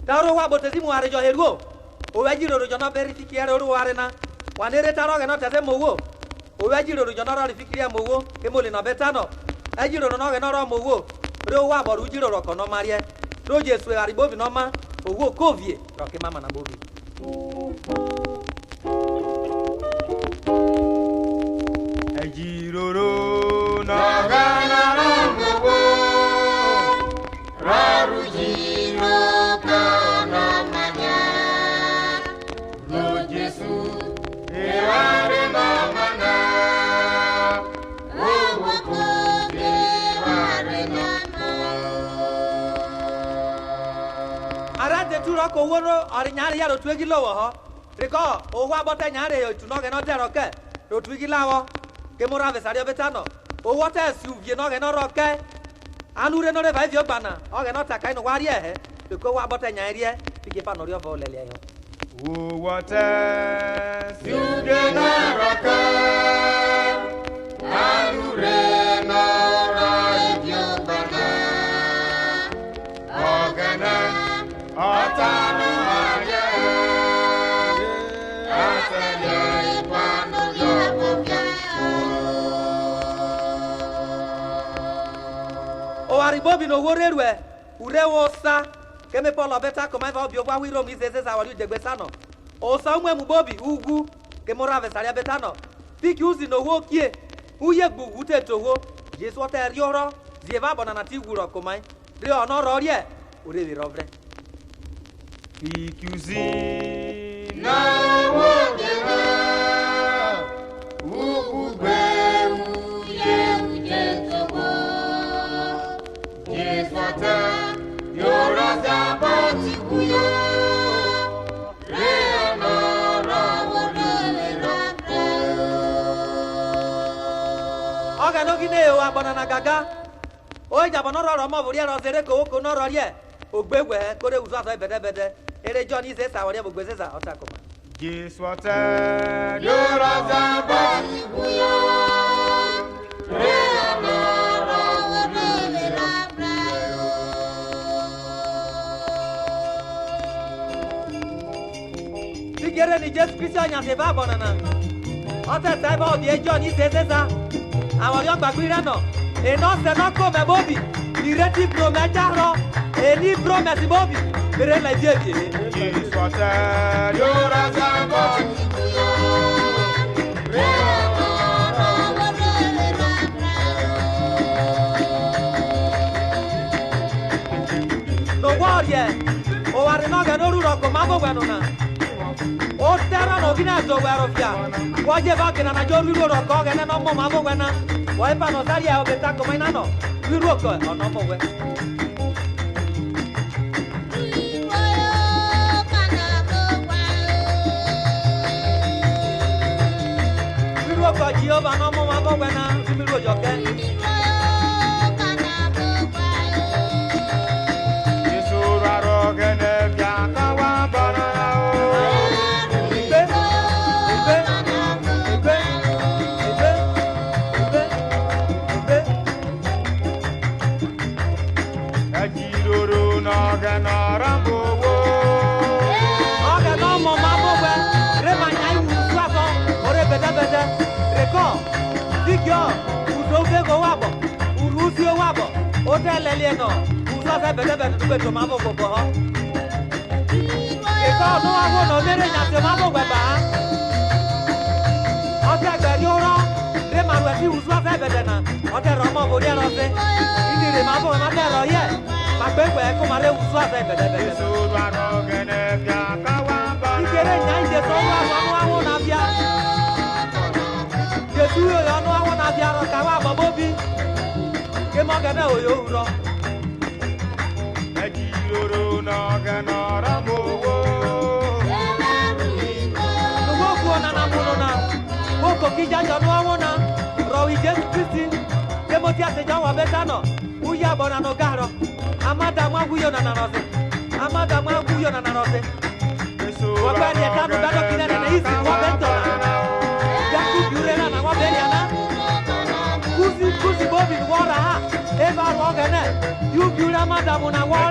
Taro wa botezi mu are jo heruo. O wa jiro ro jona beri fikiere ro ware na. Wanere taro ge no tete mowo. O wa jiro ro jona ro fikiria mowo. Ke mole na betano. E jiro no ge no ro mowo. Ro wa boru jiro ro kono marie. Ro Jesu ari bobi no ma. Owo kovie ro ke mama na bobi. E jiro ro na ga na ro mowo. Raru jiro kono maria. Ro Jesu e are no mana. Owo kovie are no Arate tu ro ko woro ari nyare ya ro tuegi lowo ho. Riko o wa bote nyare yo tu no ge no tero ke. Ro tuegi lawo. Ke mora ve sari betano. O wote su vie no ge no ro ke. Anure no re vai vio bana. O ge no takai no wari ehe. Riko wa bote nyare pike pa no rio vo lele yo. O water suge na roka Anure no radio bana Ogana Otanu Maria Atanya Ipano Yabobia O ari bobi no worerwe. Ure wo sa. Keme polo beta koma va obio wa wiro mi zeze za wali degbe sano. O sa umwe mu bobi ugu ke mora ve saria betano. Piki uzi no wo kie. Uye gbugu te towo. Jesu ota rioro. Zieva bona na tiguro komai. Ri ono rorie. Ure vi rovre. Ikuzi na wogena Ugugbe uye uje togo Jeswata Yoraza boti kuyo Reonora wole rapre Oga no gine o abona na gaga. O jabo no ro mo buri ro zere ko ko no ro rie. Ogbegwe kore uzo aso bedebede. Ere Johnny se sa wori bogbe se sa otakoma. Jeswata Yoraza boti kuyo Reonora wole rapre Bigere ni Jesu Christ anya se ba bonana. Ota sai ba odi Johnny se sa. Awori ogbagbe re no. E no se no ko me bobi. Ireti pro me jaro. E ni pro me si bobi. Bere la die die. Jeswata Yoraza boti kuyo Reonora wole rapre No warrior. O wari no ga no ru ro ko ma bo gwanu na. O terra no gina zo wero fia. Waje ba gina na jo ru ro ko ga na no mo ma bo gwana. Wa pa no sari a beta ko mai na no. Ru ro ko o no mo we. Ru ro ko ji o ba no mo ma bo gwana. Ru ro jo ke. Yesura rogene biaka wa banana Ajiroro na gana rambo wo Oga no mo ma bo gwa. Re ma nyai wu swaso. Ore beda beda. Reko. Digyo. Uzo fe go wabo. Urusi o wabo. O telele no. Uzo fe beda beda du beto ma bo go ho. Eko no wa wo no mere nya se ma bo gwa ba. Oga gba ni oro. Re ma ru ti uzo fe beda na. O te ro mo bo ri ro se. Ini re ma bo ma te ro ye. Ma gbe gbe ko ma re uzo fe beda beda. Yesura rogene biaka wa Ikere banana nyai de so wa no awo na bia. Jesu yo no awo na bia ro ka wa bobi. Ke mo gana o yo ro. Ajiroro na gana rambo wo No wo ko na na mo na. Wo ko ki ja jo no awo na. Ro wi Jesu Christ. Ke mo ti ase ja wa beta no. U ya bo na no garo. Amada ma hu yo na na no se. Amada ma hu yo na na no se. Wa ba ni ta no ba do kina na isi wa bento na. Ya ku biure na na wa be ya na. Kusi bobi wora ha. Eba ro gana. You biure amada mo na wa